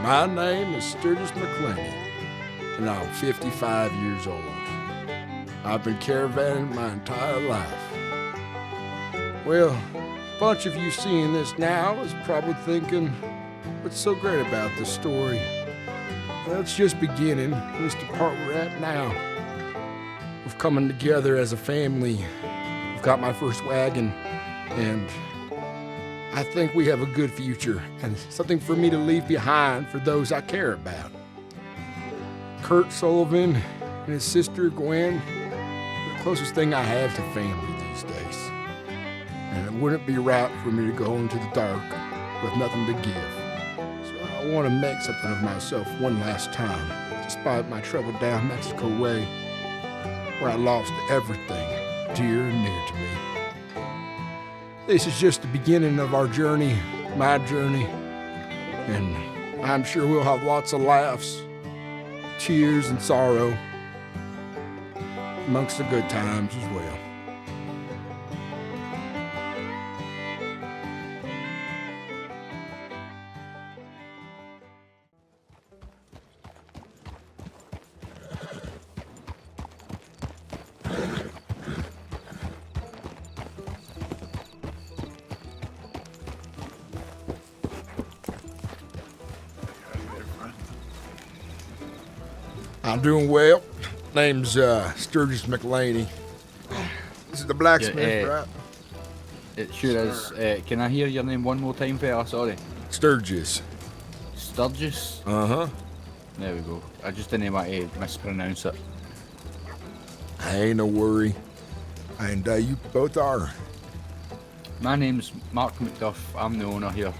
My name is Sturgis Mclainy, and I'm 55 years old. I've been caravanning my entire life. Well, a bunch of you seeing this now is probably thinking, what's so great about this story? Well, it's just beginning, at least the part we're at now. We've coming together as a family. We've got my first wagon, and I think we have a good future and something for me to leave behind for those I care about. Kurt Sullivan and his sister Gwen, the closest thing I have to family these days. And it wouldn't be right for me to go into the dark with nothing to give. So I want to make something of myself one last time, despite my travel down Mexico way, where I lost everything dear and near to me. This is just the beginning of our journey, my journey, and I'm sure we'll have lots of laughs, tears, and sorrow, amongst the good times as well. I'm doing well. Name's Sturgis Mclainy. This is the blacksmith, right? It sure is. Can I hear your name one more time, fella? Sorry. Sturgis. Sturgis? Uh-huh. There we go. I just didn't want to mispronounce it. Ain't no worry. And you both are. My name's Mark McDuff. I'm the owner here.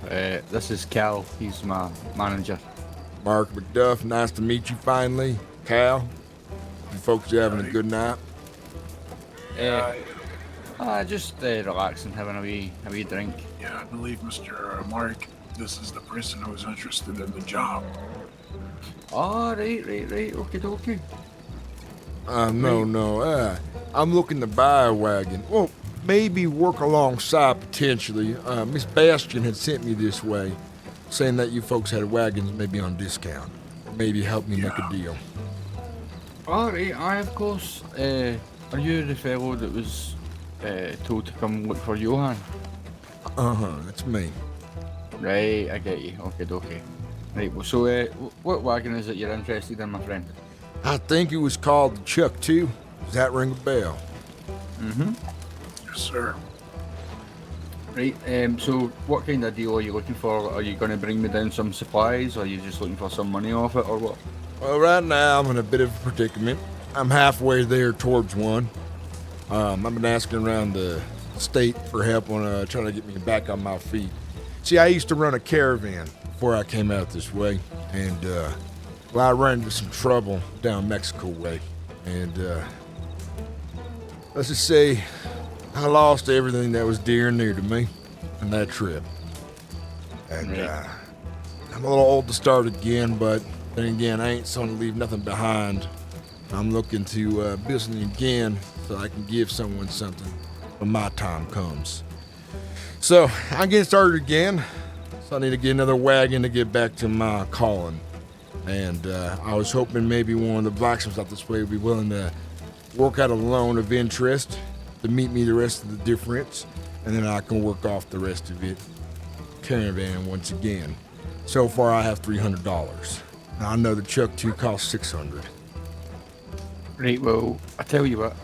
This is Cal. He's my manager. Mark McDuff, nice to meet you finally. Cal, you folks having a good night? Just relaxing, having a wee drink. Yeah, I believe Mr. Mark, this is the person who is interested in the job. Oh, right. Okay. No. I'm looking to buy a wagon. Well, maybe work alongside potentially. Miss Bastion had sent me this way, saying that you folks had wagons maybe on discount. Maybe help me make a deal. Alright, of course. Are you the fellow that was told to come look for Johan? Uh-huh, that's me. Right, I get you. Okay. Right, well, so what wagon is it you're interested in, my friend? I think it was called the Chuck 2. Does that ring a bell? Mm-hmm. Yes, sir. Right, so what kind of deal are you looking for? Are you going to bring me down some supplies, or are you just looking for some money off it, or what? Well, right now I'm in a bit of a predicament. I'm halfway there towards one. I've been asking around the state for help on trying to get me back on my feet. See, I used to run a caravan before I came out this way, and I ran into some trouble down Mexico way, and let's just say I lost everything that was dear and near to me on that trip. And I'm a little old to start again, but then again, I ain't son to leave nothing behind. I'm looking to build something again so I can give someone something when my time comes. So I'm getting started again. So I need to get another wagon to get back to my calling. And I was hoping maybe one of the blacksmiths out this way would be willing to work out a loan of interest to meet me the rest of the difference, and then I can work off the rest of it. Caravan once again. So far I have $300. Now I know the Chuck 2 costs $600. Right, well, I tell you what,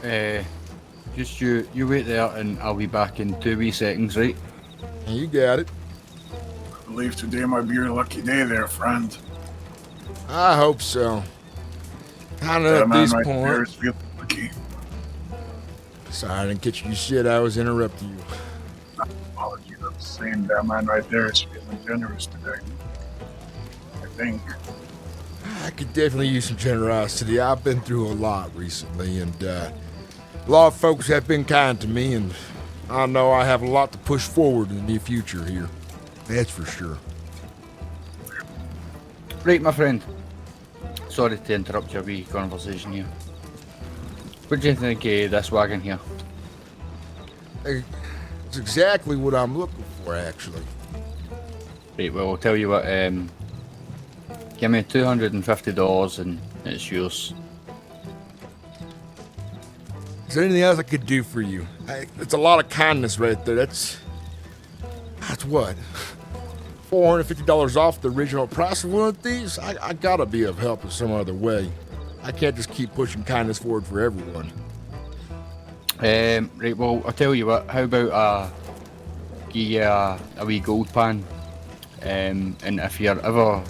just you wait there and I'll be back in 2 wee seconds, right? You got it. I believe today might be your lucky day there, friend. I hope so. I know at this Right there point. is feeling lucky. Sorry I didn't catch you shit. I was interrupting you. Apologies, I'm saying that man right there is feeling generous today. I think. I could definitely use some generosity. I've been through a lot recently, and a lot of folks have been kind to me, and I know I have a lot to push forward in the near future here. That's for sure. Right, my friend. Sorry to interrupt your wee conversation here. What do you think of this wagon here? It's exactly what I'm looking for, actually. Right, well, I'll tell you what, Give me $250 and it's yours. Is there anything else I could do for you? It's a lot of kindness right there. That's what? $450 off the original price of one of these? I gotta be of help in some other way. I can't just keep pushing kindness forward for everyone. Right, well, I'll tell you what, how about give you a wee gold pan? And if you're ever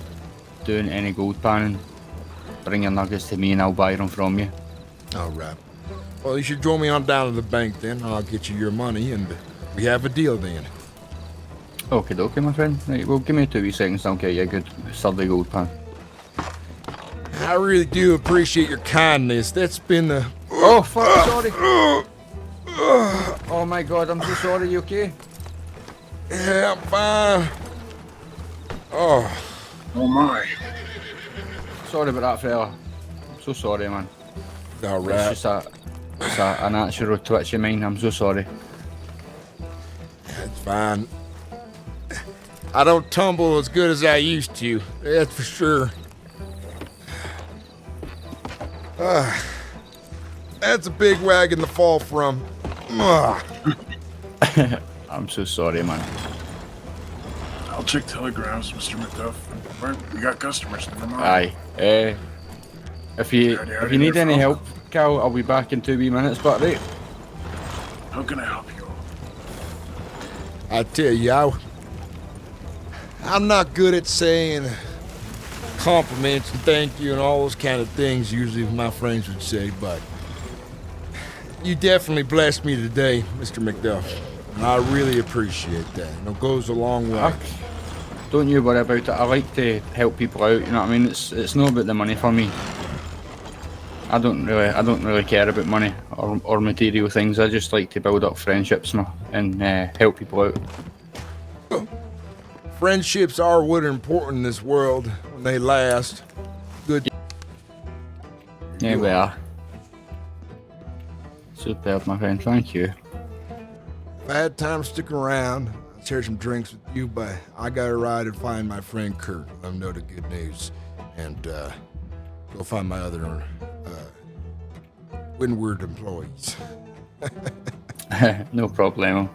doing any gold panning, bring your nuggets to me and I'll buy them from you. Alright. Well, you should join me on down to the bank then. I'll get you your money and we have a deal then. Okay, my friend. Right, well, give me 2 wee seconds and I'll get you a good sturdy gold pan. I really do appreciate your kindness. That's been the... Oh, fuck, sorry. Oh my god, I'm so sorry, you okay? Yeah, I'm fine. Oh. Oh my. Sorry about that, fella. I'm so sorry, man. Alright. It's just a natural twitch of mine. I'm so sorry. That's fine. I don't tumble as good as I used to. That's for sure. That's a big wagon to fall from. I'm so sorry, man. I'll check telegrams, Mr. McDuff. We got customers, never mind. Aye. If you need any help, Cal, I'll be back in 2 wee minutes, but right. How can I help you? I tell you, I'm not good at saying compliments and thank you and all those kind of things usually my friends would say, but you definitely blessed me today, Mr. McDuff. And I really appreciate that. It goes a long way. Don't you worry about it. I like to help people out, you know what I mean? It's not about the money for me. I don't really care about money or material things. I just like to build up friendships and help people out. Friendships are what are important in this world when they last. Good. Yeah, we are. Superb, my friend. Thank you. If I had time to stick around, I'd share some drinks with you, but I gotta ride and find my friend Kurt. Let him know the good news. And go find my other Windward employees. No problemo.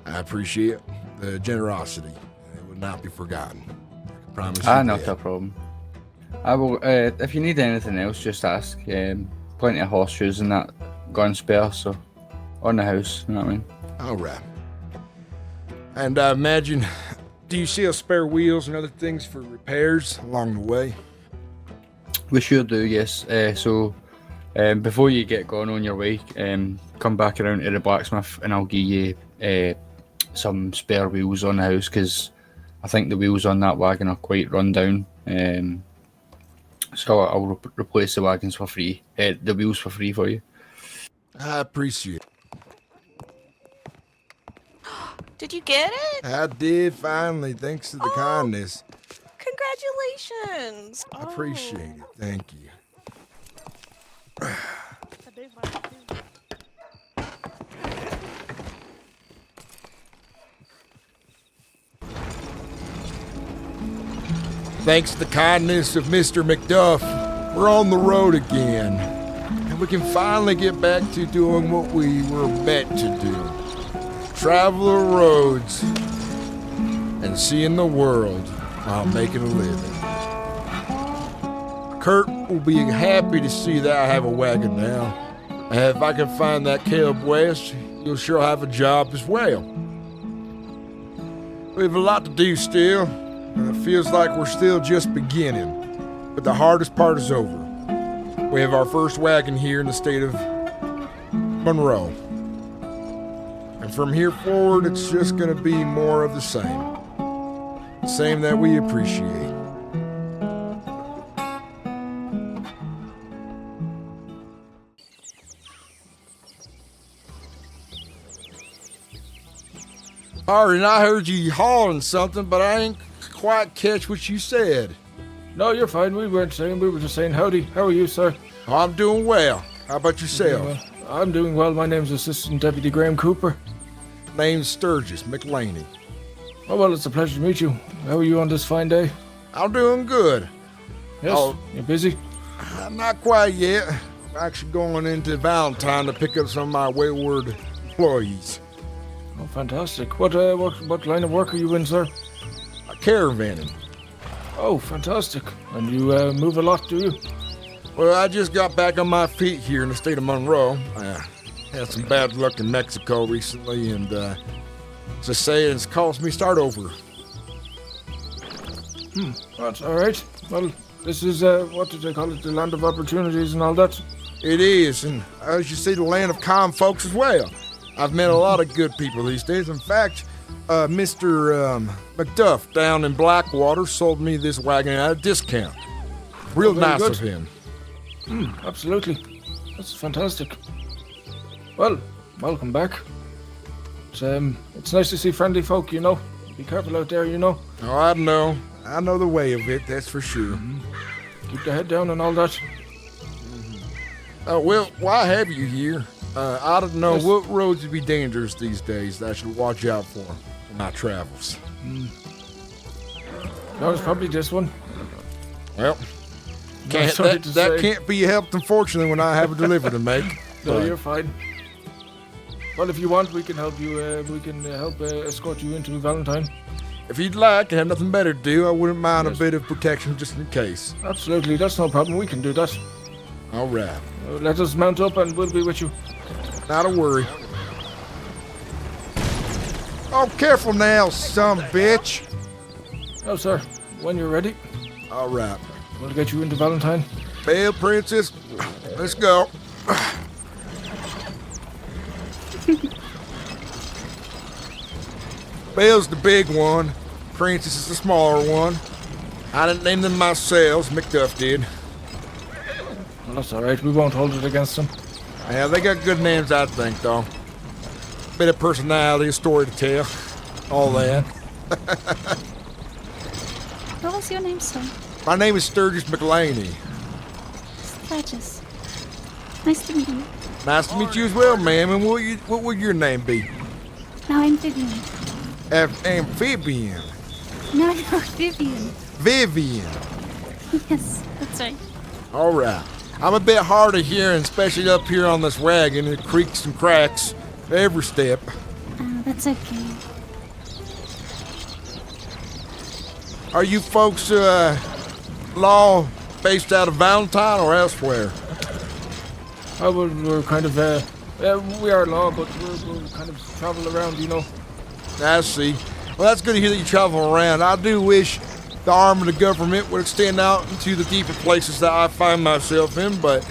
I appreciate the generosity. It will not be forgotten. I can promise you Not that. a problem. I will. If you need anything else, just ask. Plenty of horseshoes and that gun spare, so on the house. You know what I mean? All right. And I imagine, do you see spare wheels and other things for repairs along the way? We sure do. Yes. So before you get going on your way, come back around to the blacksmith and I'll give you some spare wheels on the house because I think the wheels on that wagon are quite run down. So I'll replace the wagons for free, the wheels for free for you. I appreciate it. Did you get it? I did finally, thanks to the kindness. Congratulations. I appreciate it. Thank you. Thanks to the kindness of Mr. McDuff, we're on the road again. And we can finally get back to doing what we were meant to do. Travel the roads and seeing the world while making a living. Kurt will be happy to see that I have a wagon now. And if I can find that Caleb West, you'll sure have a job as well. We have a lot to do still. And it feels like we're still just beginning, but the hardest part is over. We have our first wagon here in the state of Monroe. And from here forward, it's just going to be more of the same. The same that we appreciate. Arden, I heard you hauling something, but I ain't quite catch what you said. No, you're fine. We weren't saying. We were just saying howdy. How are you, sir? Oh, I'm doing well. How about yourself? I'm doing well. My name's Assistant Deputy Graham Cooper. Name's Sturgis, Mclainy. Oh, well, it's a pleasure to meet you. How are you on this fine day? I'm doing good. Yes, Oh. you're busy? Not quite yet. I'm actually going into Valentine to pick up some of my wayward employees. Oh, fantastic. What line of work are you in, sir? Caravanning. Oh, fantastic. And you move a lot, do you? Well, I just got back on my feet here in the state of Monroe. I had some bad luck in Mexico recently, and as I say, it's caused me start over. That's all right. Well, this is, what did they call it? The land of opportunities and all that? It is, and as you see, the land of calm folks as well. I've met a lot of good people these days. In fact, Mr. McDuff down in Blackwater sold me this wagon at a discount. Real very nice good. of him. Absolutely. That's fantastic. Well, welcome back. It's nice to see friendly folk, you know. Be careful out there, you know. Oh, I know. I know the way of it, that's for sure. Keep the head down and all that. Well, why have you here? I don't know Yes. what roads would be dangerous these days that I should watch out for in my travels. No, it's probably this one. Well, sorry to that say. can't be helped, unfortunately, when I have a delivery to make. No, But you're fine. Well, if you want, we can help you. We can help escort you into Valentine. if you'd like and have nothing better to do, I wouldn't mind Yes. a bit of protection just in case. Absolutely, that's no problem. We can do that. All right. Let us mount up and we'll be with you. Not a worry. Oh, careful now, son of a bitch. Oh, sir, when you're ready, All right. we'll get you into Valentine. Belle Princess, let's go. Belle's the big one. Princess is the smaller one. I didn't name them myself, McDuff did. Well, that's all right. We won't hold it against them. Yeah, they got good names, I think, though. Bit of personality, a story to tell. All that. What was your name, sir? My name is Sturgis Mclainy. Sturgis. Nice to meet you. Nice to meet you as well, ma'am. And what would your name be? No, I'm Vivian. Amphibian. No, no, Vivian. Vivian. Yes, that's right. All right. I'm a bit hard of hearing, especially up here on this wagon. It creaks and cracks every step. Oh, that's okay. Are you folks, law based out of Valentine or elsewhere? Oh, we're kind of, we are law, but we'll kind of travel around, you know. I see. Well, that's good to hear that you travel around. I do wish the arm of the government would extend out into the deeper places that I find myself in, but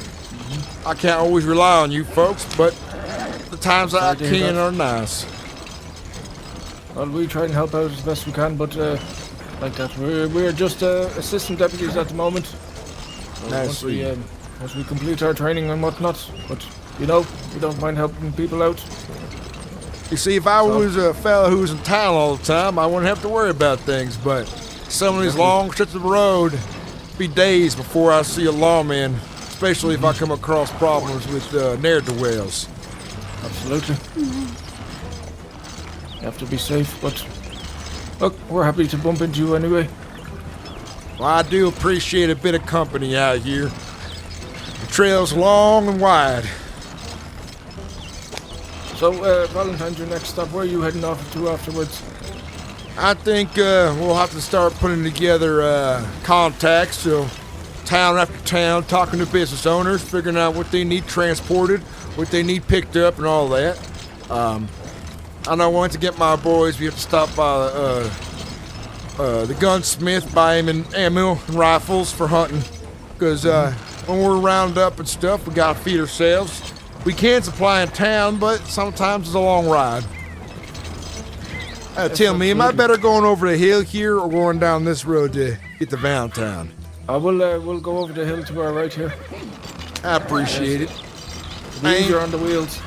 I can't always rely on you folks, but the times that I Sorry to hear can that. are nice. Well, we try and help out as best we can, but like that, we're just assistant deputies at the moment. So I once see. once we complete our training and whatnot, but you know, we don't mind helping people out. You see, if I was a fella who was in town all the time, I wouldn't have to worry about things, but some of these long stretches of the road be days before I see a lawman, especially if I come across problems with ne'er-do-wells. Absolutely. You have to be safe, but look, we're happy to bump into you anyway. Well, I do appreciate a bit of company out here. The trail's long and wide. So, Valentine's your next stop. Where are you heading off to afterwards? I think we'll have to start putting together contacts, so town after town, talking to business owners, figuring out what they need transported, what they need picked up, and all that. I know once to get my boys, we have to stop by the gunsmith, buy him in ammo and rifles for hunting, because when we're rounded up and stuff, we gotta feed ourselves. We can supply in town, but sometimes it's a long ride. Tell me, am I better going over the hill here or going down this road to get to Valentine? We'll go over the hill to our right here. I appreciate it. Be easier on the wheels.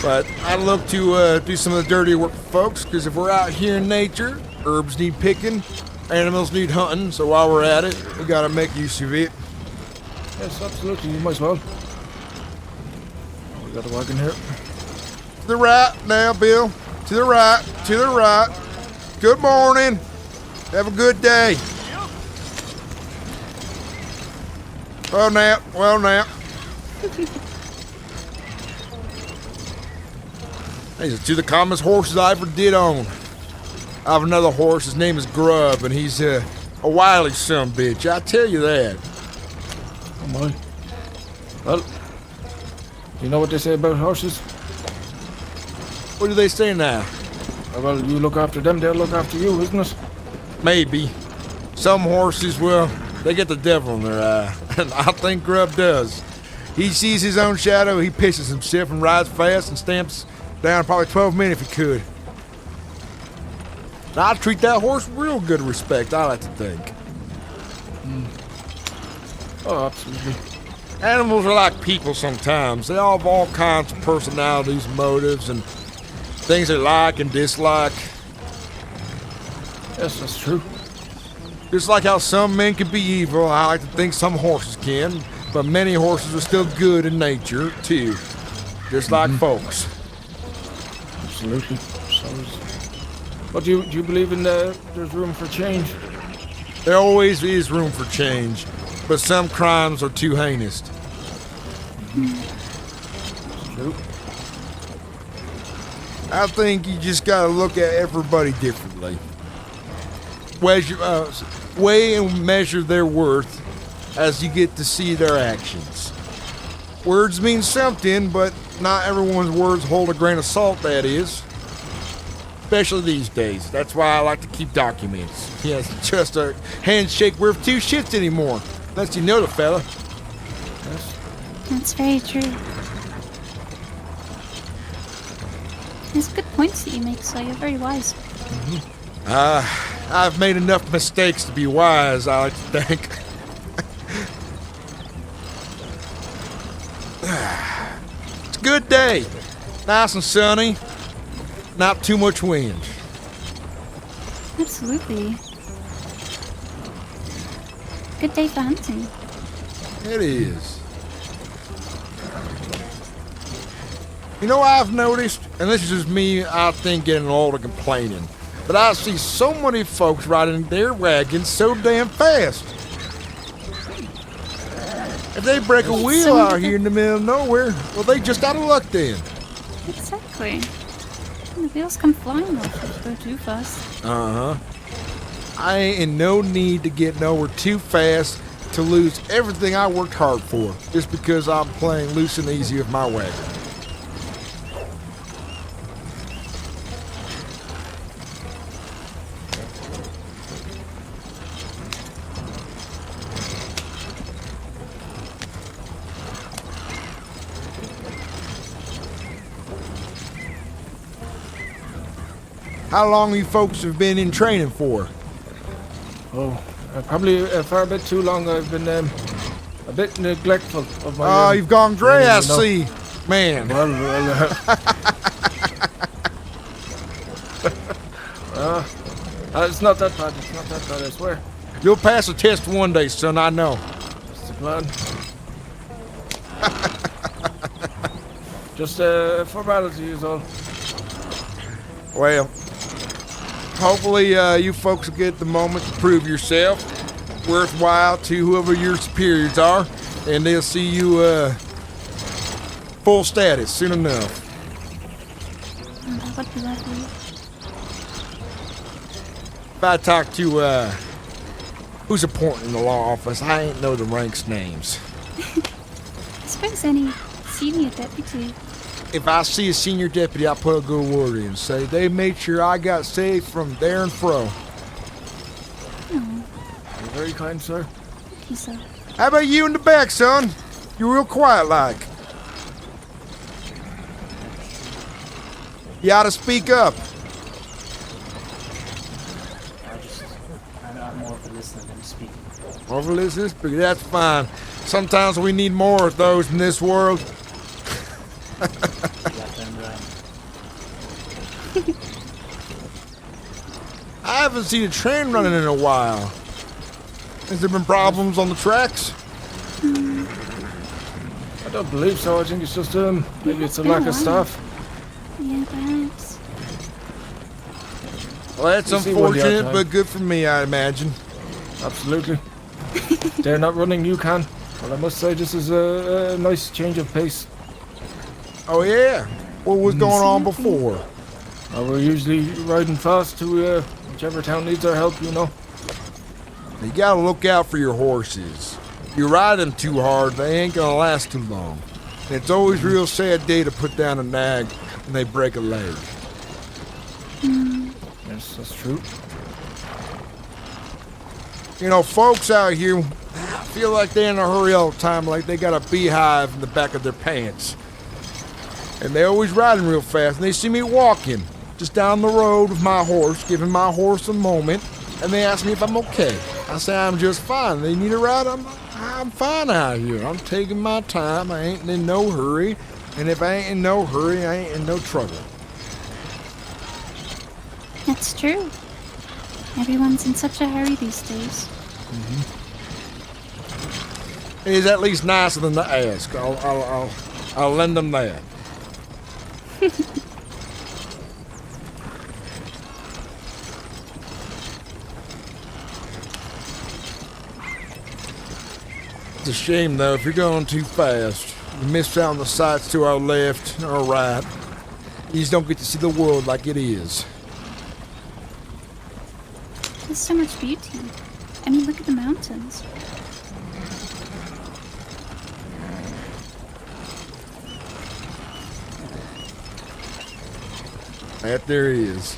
But I look to do some of the dirty work for folks, because if we're out here in nature, herbs need picking, animals need hunting, so while we're at it, we gotta make use of it. Yes, absolutely. You might as well. We got a wagon here. To the right now, Bill. To the right. To the right. Good morning. Have a good day. Well now. Well now. These are two of the calmest horses I ever did own. I have another horse. His name is Grub, and he's a wily son of a bitch. I tell you that. Oh my. Well, you know what they say about horses? What do they say now? Well, you look after them, they'll look after you, isn't it? Maybe. Some horses, well, they get the devil in their eye. And I think Grub does. He sees his own shadow, he pisses himself and rides fast and stamps down probably 12 men if he could. Now, I treat that horse with real good respect, I like to think. Oh, absolutely. Animals are like people sometimes. They all have all kinds of personalities, motives, and things they like and dislike. Yes, that's true. Just like how some men can be evil, I like to think some horses can, but many horses are still good in nature, too. Just like folks. Absolutely. But do you believe in there's room for change? There always is room for change, but some crimes are too heinous. True. I think you just gotta look at everybody differently. Weigh and measure their worth as you get to see their actions. Words mean something, but not everyone's words hold a grain of salt, that is. Especially these days. That's why I like to keep documents. Yes, just a handshake worth two shits anymore. Unless you know the fella. Yes. That's very true. There's good points that you make, so you're very wise. I've made enough mistakes to be wise, I like to think. It's a good day. Nice and sunny. Not too much wind. Absolutely. Good day for hunting. It is. You know what I've noticed, and this is just me, I think, getting old and complaining, but I see so many folks riding their wagons so damn fast. If they break a wheel out here in the middle of nowhere, well, they just out of luck then. Exactly. The wheels come flying off if you go too fast. Uh-huh. I ain't in no need to get nowhere too fast to lose everything I worked hard for, just because I'm playing loose and easy with my wagon. How long you folks have been in training for? Oh, probably a fair bit too long. I've been a bit neglectful of my. Oh, you've gone gray, I you know. see. Man. It's not that bad. It's not that bad, I swear. You'll pass the test one day, son, I know. That's the plan. Just formality is all. Well, hopefully you folks will get the moment to prove yourself worthwhile to whoever your superiors are, and they'll see you full status soon enough. That would be lovely. If I talk to who's important in the law office, I ain't know the ranks names. I suppose any senior deputy. If I see a senior deputy, I'll put a good word in and say they made sure I got safe from there and fro. Oh, You're very kind, sir. thank you, sir. How about you in the back, son? You're real quiet like. You ought to speak up. I'm more of a listener than speaking. Over listeners, but that's fine. Sometimes we need more of those in this world. You got them right. I haven't seen a train running in a while. Has there been problems on the tracks? I don't believe so. I think it's just maybe it's a lack of staff. Yeah, perhaps. Well, that's You see one the unfortunate, outside. but good for me, I imagine. Absolutely. They're not running, you can. Well, I must say this is a nice change of pace. Oh, yeah? What was going on Absolutely. before? We're usually riding fast to whichever town needs our help, you know. You gotta look out for your horses. You ride them too hard, they ain't gonna last too long. And it's always a real sad day to put down a nag when they break a leg. Yes, that's true. You know, folks out here feel like they're in a hurry all the time, like they got a beehive in the back of their pants. And they always riding real fast, and they see me walking just down the road with my horse, giving my horse a moment, and they ask me if I'm okay. I say I'm just fine. They need a ride. I'm fine out here. I'm taking my time. I ain't in no hurry, and if I ain't in no hurry, I ain't in no trouble. That's true. Everyone's in such a hurry these days. It is at least nicer than to ask. I'll lend them that. It's a shame, though, if you're going too fast. You miss out on the sights to our left and our right. You just don't get to see the world like it is. There's so much beauty. I mean, look at the mountains. That there is.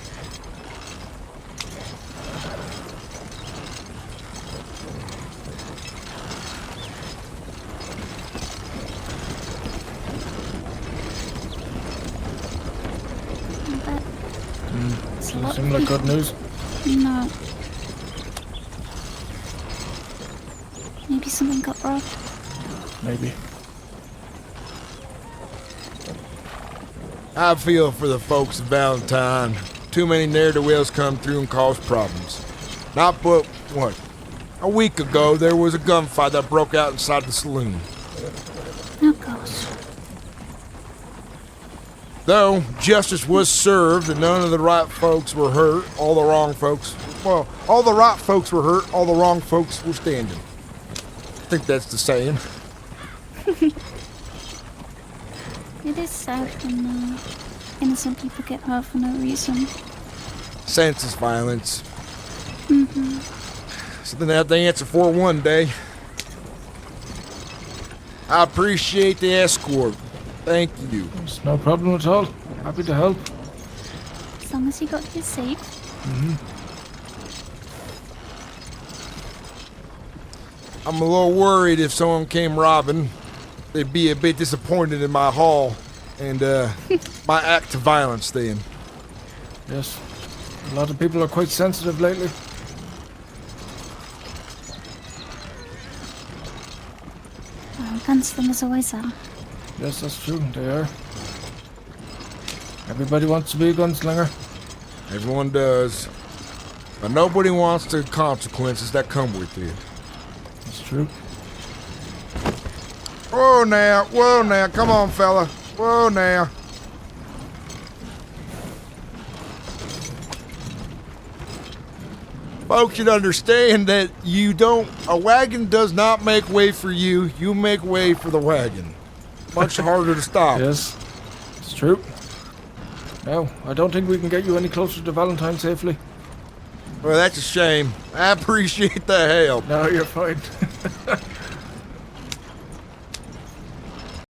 But it's a lot Seems like good news. No. Maybe something got robbed. Maybe. I feel for the folks of Valentine. Too many ne'er-do-wells come through and cause problems. Not but, what? A week ago, there was a gunfight that broke out inside the saloon. Oh gosh. Though justice was served and none of the right folks were hurt, all the wrong folks. Well, all the right folks were hurt, all the wrong folks were standing. I think that's the saying. It is sad when innocent people get hurt for no reason. Senseless violence. Something they have to answer for one day. I appreciate the escort. Thank you. It's no problem at all. Happy to help. As long as you got here safe. I'm a little worried if someone came robbing, they'd be a bit disappointed in my haul and my act of violence then. Yes. A lot of people are quite sensitive lately. Well, gunslingers always are. Yes, that's true. They are. Everybody wants to be a gunslinger. Everyone does. But nobody wants the consequences that come with it. That's true. Whoa now, come on fella. Whoa now. Folks should understand that a wagon does not make way for you, you make way for the wagon. Much harder to stop. Yes, it's true. No, I don't think we can get you any closer to Valentine safely. Well, that's a shame. I appreciate the help. No, you're fine.